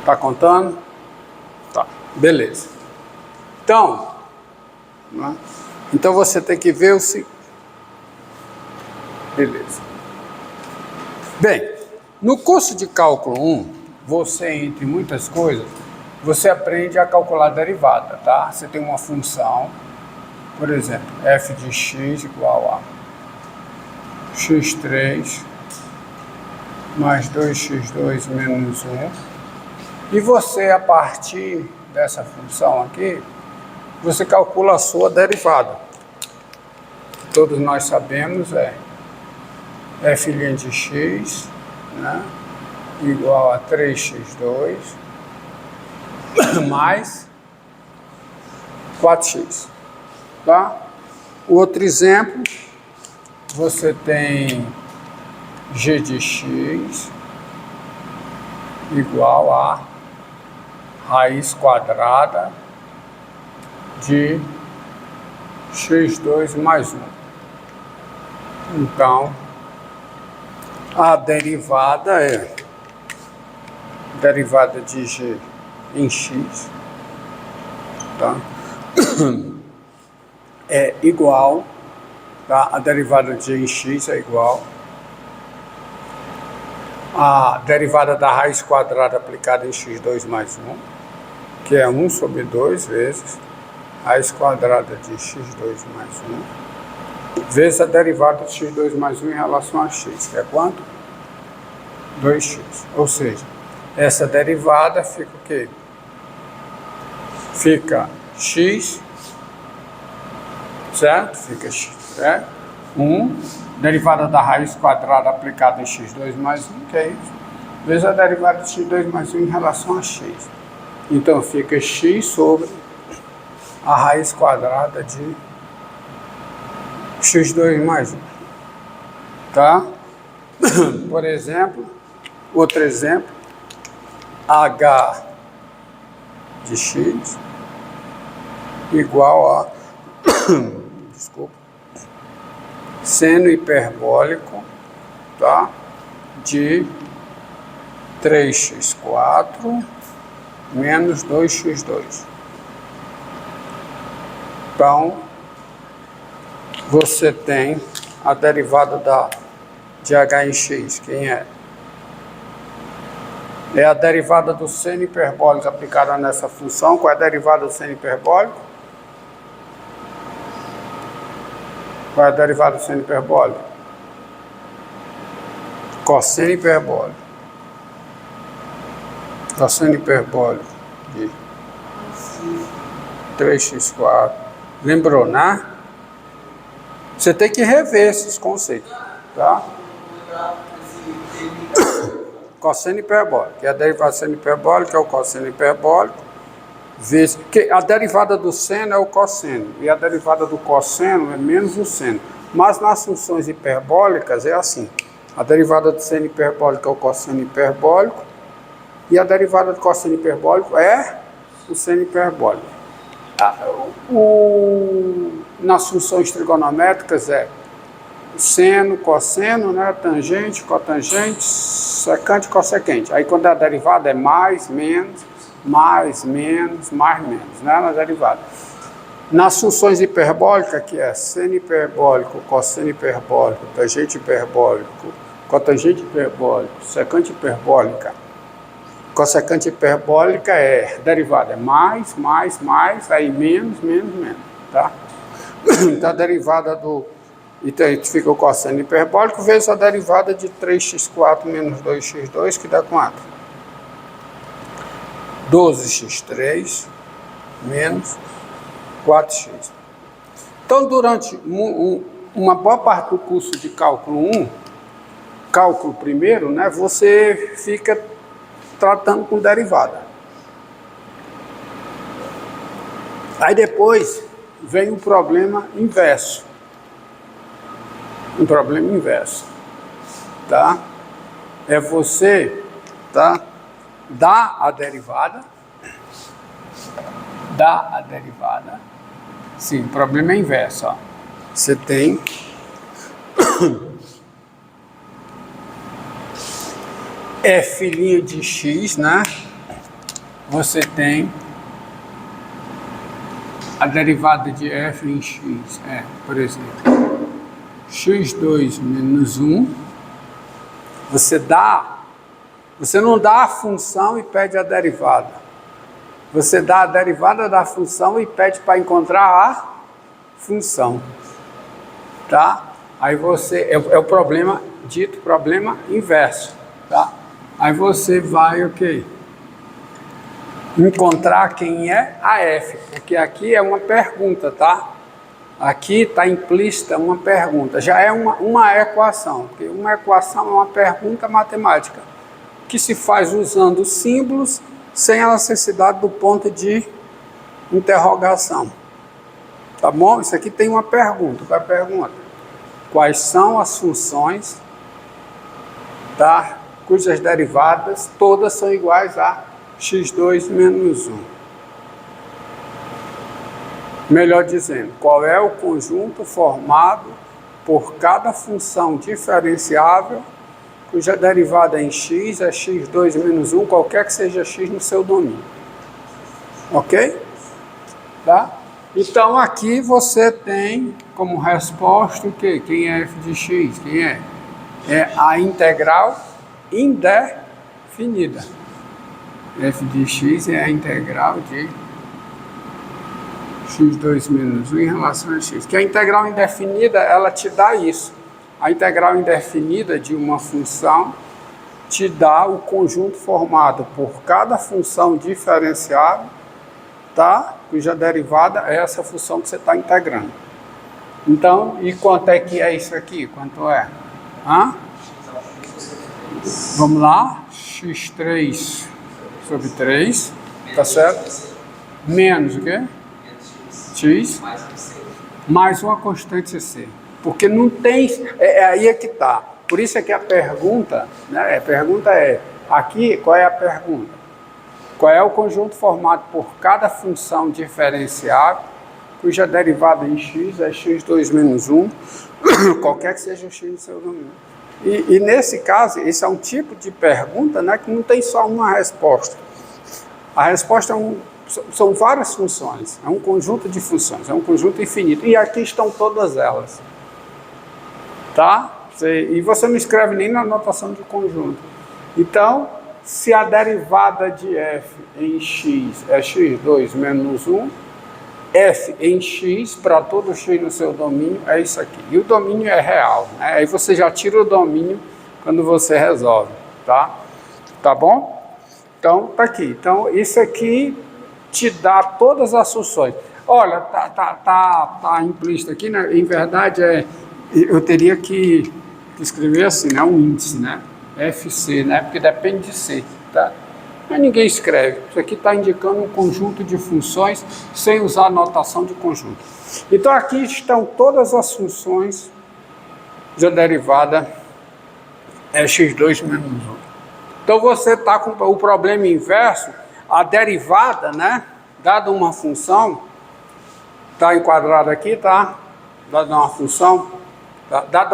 Tá contando? Tá, beleza. Então, né? Então você tem que ver o seguinte. Beleza. Bem, no curso de cálculo 1, você, entre muitas coisas, você aprende a calcular a derivada, tá? Você tem uma função, por exemplo, f de x igual a x3 mais 2x2 menos 1. E você, a partir dessa função aqui, você calcula a sua derivada. Todos nós sabemos f' de x, né, igual a 3x2 mais 4x. Tá? Outro exemplo, você tem g de x igual a raiz quadrada de x2 mais 1. Então, a derivada é derivada de g em x, tá? É igual, tá? A derivada de g em x é igual a derivada da raiz quadrada aplicada em x2 mais 1, que é 1 sobre 2 vezes raiz quadrada de x2 mais 1, vezes a derivada de x2 mais 1 em relação a x, que é quanto? 2x. Ou seja, essa derivada fica o quê? Fica x, certo? Fica x, certo? 1, derivada da raiz quadrada aplicada em x2 mais 1, que é isso, vezes a derivada de x2 mais 1 em relação a x. Então, fica x sobre a raiz quadrada de x2 mais 1. Tá? Por exemplo, outro exemplo, h de x igual a seno hiperbólico, tá, de 3x4 menos 2x2. Então, você tem a derivada de h em x. Quem é? É a derivada do seno hiperbólico aplicada nessa função. Qual é a derivada do seno hiperbólico? Qual é a derivada do seno hiperbólico? Cosseno hiperbólico. Cosseno hiperbólico de 3x4. Lembrou, né? Você tem que rever esses conceitos, tá? Cosseno hiperbólico, que é a derivada do seno hiperbólico, é o cosseno hiperbólico, vezes, que a derivada do seno é o cosseno, e a derivada do cosseno é menos o seno. Mas nas funções hiperbólicas é assim, a derivada do seno hiperbólico é o cosseno hiperbólico, e a derivada do cosseno hiperbólico é o seno hiperbólico. Nas funções trigonométricas é seno, cosseno, né, tangente, cotangente, secante, cossequente. Aí quando a derivada é mais, menos, né, na derivada. Nas funções hiperbólicas, que é seno hiperbólico, cosseno hiperbólico, tangente hiperbólico, cotangente hiperbólico, secante hiperbólica, cossecante hiperbólica é derivada é mais, aí menos, tá? Então a derivada do... Então fica o cosseno hiperbólico vezes a derivada de 3x4 menos 2x2, que dá quanto? 12x3 menos 4x. Então, durante uma boa parte do curso de cálculo 1, cálculo primeiro, né, você fica tratando com derivada. Aí depois vem um problema inverso. Um problema inverso, tá? É você, tá? Dá a derivada. Sim, o problema é inverso, ó. Você tem f' de x, né? você tem a derivada de f em x, por exemplo, x2 menos 1, você não dá a função e pede a derivada. Você dá a derivada da função e pede para encontrar a função. Tá? Aí você, é o problema, dito problema inverso. Tá? Aí você vai, encontrar quem é a f, porque aqui é uma pergunta, tá? Aqui está implícita uma pergunta, já é uma equação, porque uma equação é uma pergunta matemática, que se faz usando símbolos, sem a necessidade do ponto de interrogação. Tá bom? Isso aqui tem uma pergunta. Qual é a pergunta? Quais são as funções, tá, cujas derivadas todas são iguais a x2 menos 1? Melhor dizendo, qual é o conjunto formado por cada função diferenciável cuja derivada em x é x2 menos 1, qualquer que seja x no seu domínio. Ok? Tá? Então aqui você tem como resposta o quê? Quem é f de x? Quem é? É a integral indefinida. F de x é a integral de x2 menos 1 em relação a x. Que a integral indefinida, ela te dá isso. A integral indefinida de uma função te dá o conjunto formado por cada função diferenciável, tá? Cuja derivada é essa função que você está integrando. Então, e quanto é que é isso aqui? Quanto é? Vamos lá. x3 sobre 3, tá certo? Menos o quê? X mais uma constante C. Porque não tem... aí é que tá. Por isso é que a pergunta, né? A pergunta é... Aqui, qual é a pergunta? Qual é o conjunto formado por cada função diferenciável cuja derivada em x é x2 menos 1, qualquer que seja o x no seu domínio. E nesse caso, esse é um tipo de pergunta, né, que não tem só uma resposta. A resposta são várias funções, é um conjunto de funções, é um conjunto infinito. E aqui estão todas elas. Tá? E você não escreve nem na notação de conjunto. Então, se a derivada de f em x é x2 menos 1, f em x, para todo x no seu domínio, é isso aqui. E o domínio é real, né? Aí você já tira o domínio quando você resolve, tá? Tá bom? Então, tá aqui. Então, isso aqui te dá todas as funções. Olha, tá implícito aqui, né? Em verdade, eu teria que escrever assim, né? Um índice, né? FC, né? Porque depende de C, tá? Mas ninguém escreve. Isso aqui está indicando um conjunto de funções sem usar a notação de conjunto. Então aqui estão todas as funções da derivada x2 menos 1. Então você está com o problema inverso, a derivada, né? Dada uma função, está enquadrada aqui, tá? Dada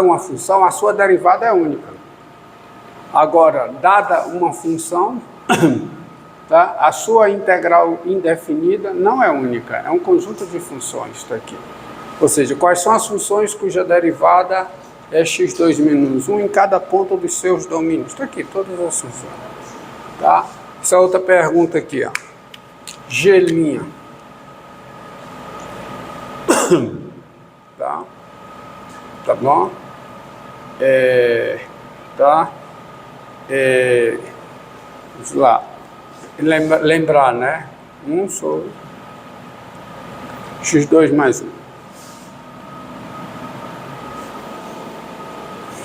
uma função, a sua derivada é única. Agora, dada uma função, tá? A sua integral indefinida não é única, é um conjunto de funções, está aqui. Ou seja, quais são as funções cuja derivada é x2 menos 1 em cada ponto dos seus domínios? Está aqui, todas as funções. Tá? Essa outra pergunta aqui, ó. G'. Tá? Tá bom? Tá? Vamos lá. Lembrar, né? 1 sobre x2 mais 1.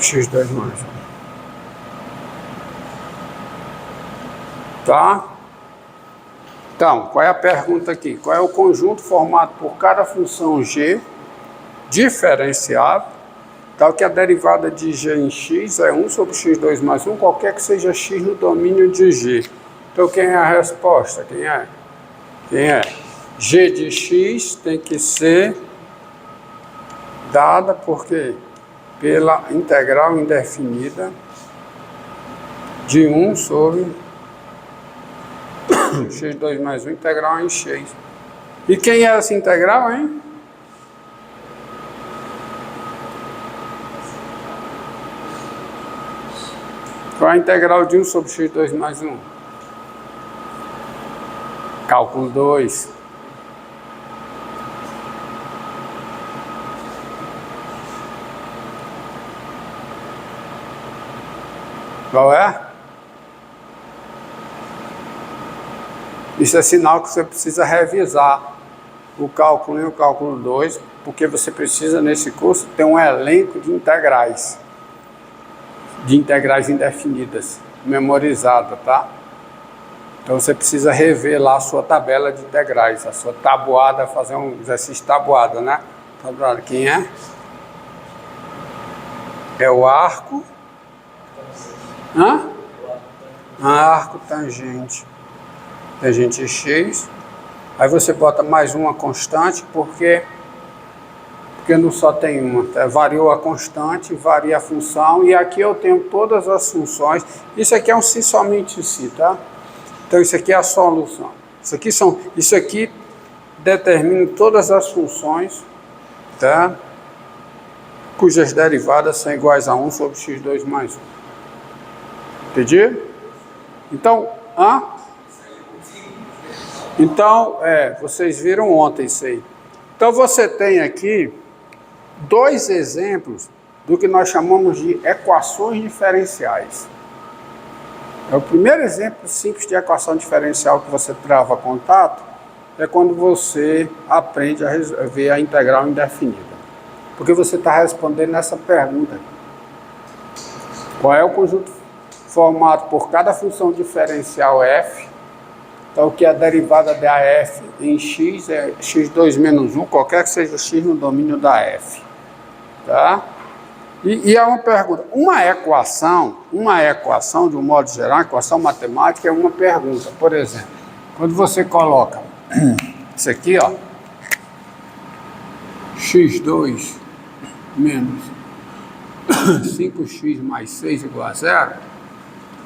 x2 mais 1. Tá? Então, qual é a pergunta aqui? Qual é o conjunto formado por cada função g diferenciável, tal que a derivada de g em x é 1 sobre x2 mais 1, qualquer que seja x no domínio de g. Então, quem é a resposta? Quem é? G de x tem que ser dada por quê? Pela integral indefinida de 1 sobre x2 mais 1 integral em x. E quem é essa integral, hein? Qual é a integral de 1 sobre x2 mais 1? Cálculo 2. Qual é? Isso é sinal que você precisa revisar o cálculo 1 e o cálculo 2, porque você precisa, nesse curso, ter um elenco de integrais indefinidas, memorizada, tá? Então você precisa rever lá a sua tabela de integrais, a sua tabuada, fazer um exercício tabuada, né? Tabuada, quem é? É o arco. Hã? Arco tangente. Tangente x. Aí você bota mais uma constante, porque não só tem uma. Tá? Variou a constante, varia a função, e aqui eu tenho todas as funções. Isso aqui é um se somente si, tá? Então isso aqui é a solução. Isso aqui determina todas as funções, tá? Cujas derivadas são iguais a 1 sobre x2 mais 1. Entendi? Então, vocês viram ontem isso aí. Então você tem aqui dois exemplos do que nós chamamos de equações diferenciais. É o primeiro exemplo simples de equação diferencial que você trava contato, é quando você aprende a ver a integral indefinida. Porque você está respondendo essa pergunta. Qual é o conjunto formado por cada função diferencial f? Então, que a derivada da f em x é x2 menos 1, qualquer que seja o x no domínio da f. Tá? E é uma pergunta. Uma equação, de um modo geral, equação matemática é uma pergunta. Por exemplo, quando você coloca isso aqui, ó, x2 menos 5x mais 6 igual a 0,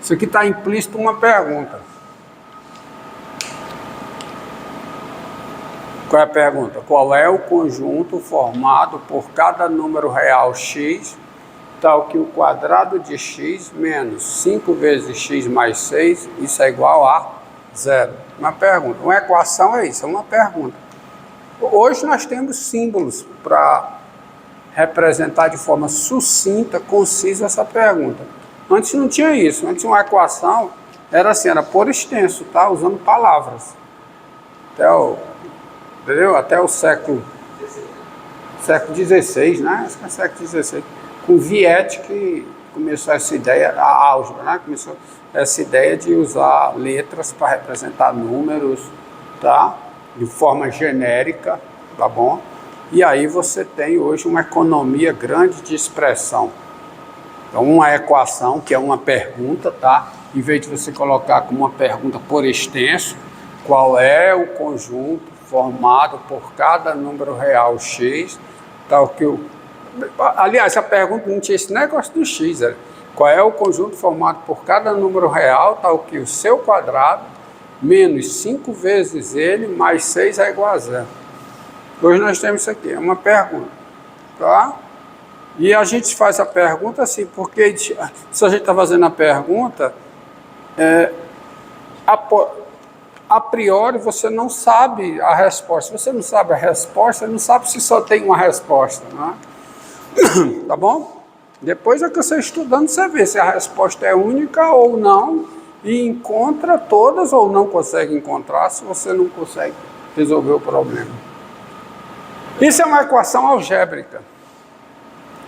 isso aqui está implícito uma pergunta. Qual é a pergunta? Qual é o conjunto formado por cada número real x, tal que o quadrado de x menos 5 vezes x mais 6, isso é igual a 0? Uma pergunta. Uma equação é isso, é uma pergunta. Hoje nós temos símbolos para representar de forma sucinta, concisa essa pergunta. Antes não tinha isso. Antes uma equação era assim, era por extenso, tá? Usando palavras. Até o século XVI, né? Acho que é século XVI. Com Viette que começou essa ideia, a álgebra, né? Começou essa ideia de usar letras para representar números, tá? De forma genérica, tá bom? E aí você tem hoje uma economia grande de expressão. Então uma equação, que é uma pergunta, tá? Em vez de você colocar como uma pergunta por extenso, qual é o conjunto formado por cada número real x, tal que o... Aliás, a pergunta não tinha esse negócio do x, qual é o conjunto formado por cada número real, tal que o seu quadrado, menos 5 vezes ele, mais 6 é igual a 0. Hoje nós temos isso aqui, é uma pergunta, tá? E a gente faz a pergunta assim, porque se a gente está fazendo a pergunta, a priori você não sabe a resposta. Se você não sabe a resposta, você não sabe se só tem uma resposta, não é? Tá bom? Depois é que você estudando, você vê se a resposta é única ou não, e encontra todas ou não consegue encontrar se você não consegue resolver o problema. Isso é uma equação algébrica.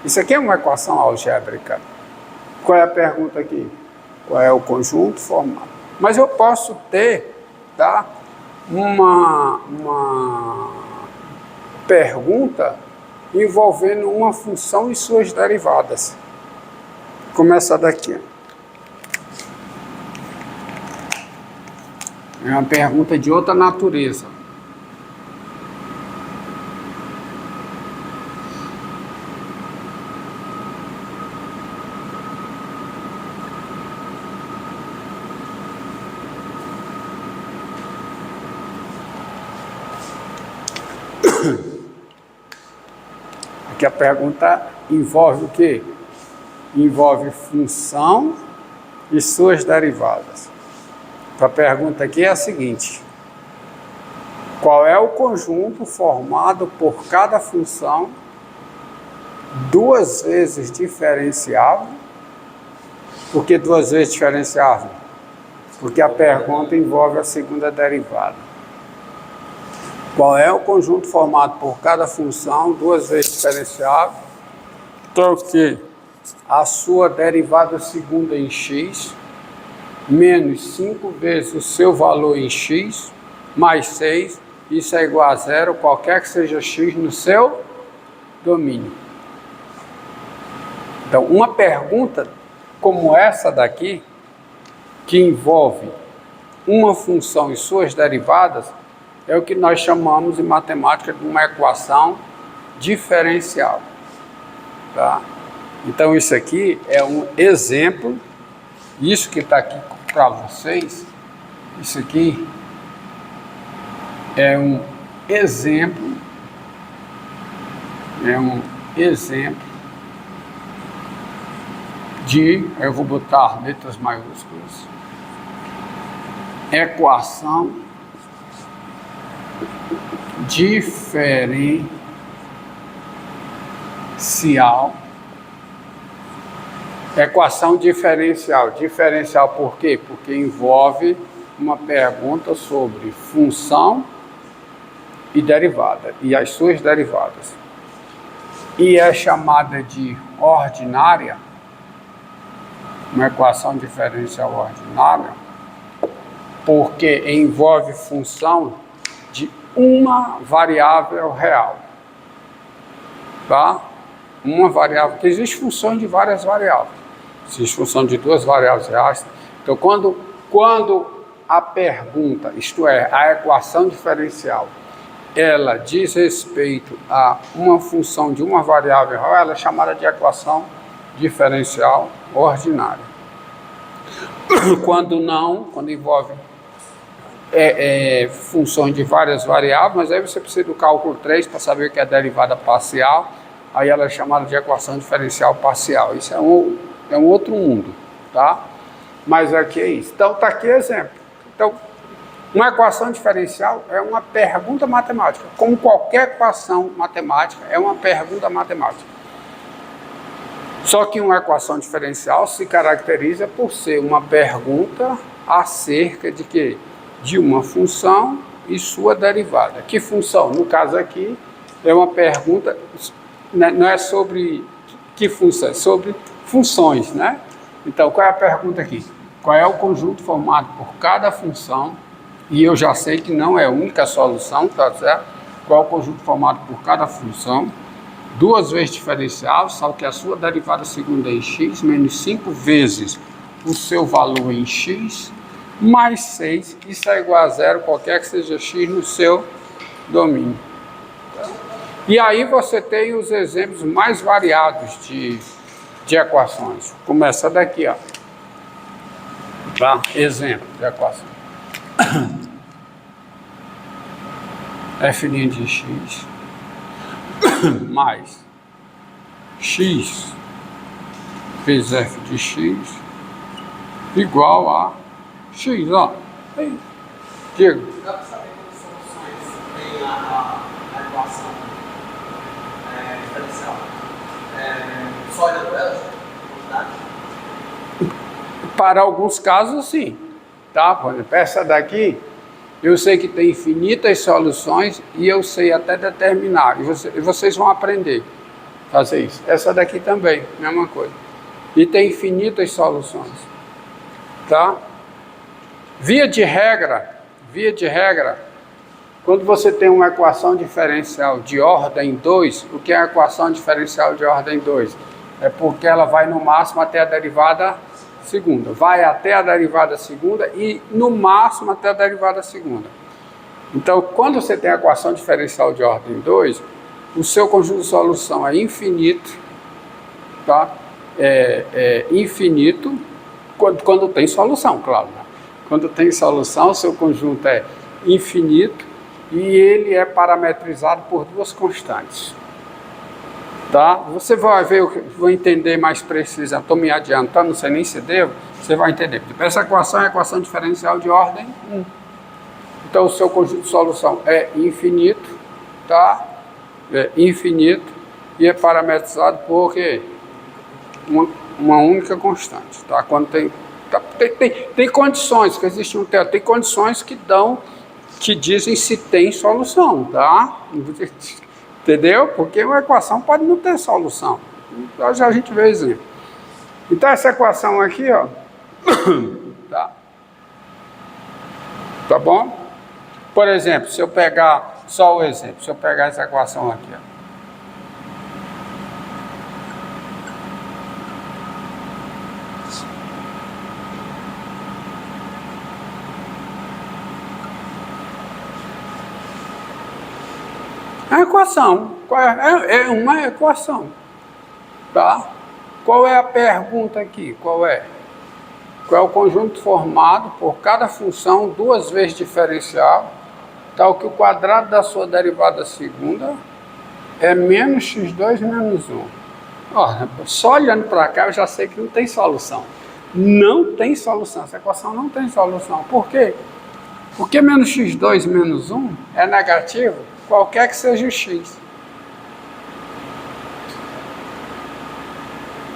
Isso aqui é uma equação algébrica. Qual é a pergunta aqui? Qual é o conjunto formado? Mas eu posso ter, tá, uma pergunta envolvendo uma função e suas derivadas. Começa daqui. É uma pergunta de outra natureza. Aqui a pergunta envolve o quê? Envolve função e suas derivadas. Então a pergunta aqui é a seguinte: qual é o conjunto formado por cada função duas vezes diferenciável? Por que duas vezes diferenciável? Porque a pergunta envolve a segunda derivada. Qual é o conjunto formado por cada função duas vezes diferenciável? Então, que a sua derivada segunda em x, menos 5 vezes o seu valor em x, mais 6, isso é igual a zero, qualquer que seja x no seu domínio. Então, uma pergunta como essa daqui, que envolve uma função e suas derivadas, é o que nós chamamos em matemática de uma equação diferencial. Tá? Então isso aqui é um exemplo, isso que está aqui para vocês, isso aqui é um exemplo, de, eu vou botar letras maiúsculas, equação diferencial. Equação diferencial. Diferencial por quê? Porque envolve uma pergunta sobre função e derivada, e as suas derivadas. E é chamada de ordinária, uma equação diferencial ordinária, porque envolve função de uma variável real. Tá? Uma variável, que existe função de várias variáveis. Existe função de duas variáveis reais. Então, quando a pergunta, isto é, a equação diferencial, ela diz respeito a uma função de uma variável real, ela é chamada de equação diferencial ordinária. Quando não, quando envolve funções de várias variáveis, mas aí você precisa do cálculo 3 para saber o que é derivada parcial, aí ela é chamada de equação diferencial parcial. Isso é um outro mundo, tá? Mas aqui é isso. Então está aqui exemplo. Então, uma equação diferencial é uma pergunta matemática. Como qualquer equação matemática, é uma pergunta matemática. Só que uma equação diferencial se caracteriza por ser uma pergunta acerca de quê? De uma função e sua derivada. Que função? No caso aqui, é uma pergunta, não é sobre que função, é sobre funções, né? Então, qual é a pergunta aqui? Qual é o conjunto formado por cada função? E eu já sei que não é a única solução, tá certo? Qual é o conjunto formado por cada função? Duas vezes diferencial, só que a sua derivada segunda em x, menos 5 vezes o seu valor em x, mais 6, isso é igual a zero, qualquer que seja x no seu domínio. E aí você tem os exemplos mais variados de equações. Começa daqui, ó. Tá? Exemplo de equação. F' de x mais x vezes f de x igual a x, ó. Aí, Diego. Dá para saber quantas soluções tem a equação diferencial? Só olhando elas? Para alguns casos, sim. Tá? Por exemplo, essa daqui, eu sei que tem infinitas soluções e eu sei até determinar. E vocês vão aprender a fazer isso. Essa daqui também, mesma coisa. E tem infinitas soluções. Tá? Via de regra, quando você tem uma equação diferencial de ordem 2, o que é a equação diferencial de ordem 2? É porque ela vai no máximo até a derivada segunda. Vai até a derivada segunda e no máximo até a derivada segunda. Então, quando você tem a equação diferencial de ordem 2, o seu conjunto de solução é infinito, tá? Infinito quando tem solução, claro. Né? Quando tem solução, o seu conjunto é infinito e ele é parametrizado por duas constantes. Tá? Você vai ver, vai entender mais preciso. Estou me adiantando, não sei nem se devo, você vai entender. Essa equação é a equação diferencial de ordem 1. Então o seu conjunto de solução é infinito, tá? É infinito e é parametrizado por quê? Uma única constante, tá? Quando tem condições, que existe um teto, tem condições que dizem se tem solução, tá? Entendeu? Porque uma equação pode não ter solução. Então já a gente vê exemplo. Então essa equação aqui, ó, tá bom? Por exemplo, se eu pegar só o exemplo, se eu pegar essa equação aqui, ó. É uma equação, é uma equação, tá? Qual é a pergunta aqui? Qual é o conjunto formado por cada função duas vezes diferencial, tal que o quadrado da sua derivada segunda é menos x2 menos 1. Ó, só olhando para cá eu já sei que não tem solução. Não tem solução, essa equação não tem solução. Por quê? Porque menos x2 menos 1 é negativo, qualquer que seja o x.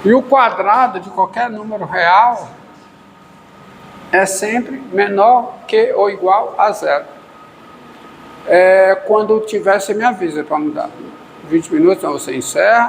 E o quadrado de qualquer número real é sempre menor que ou igual a zero. Quando tiver, você me avisa para mudar. 20 minutos, então você encerra.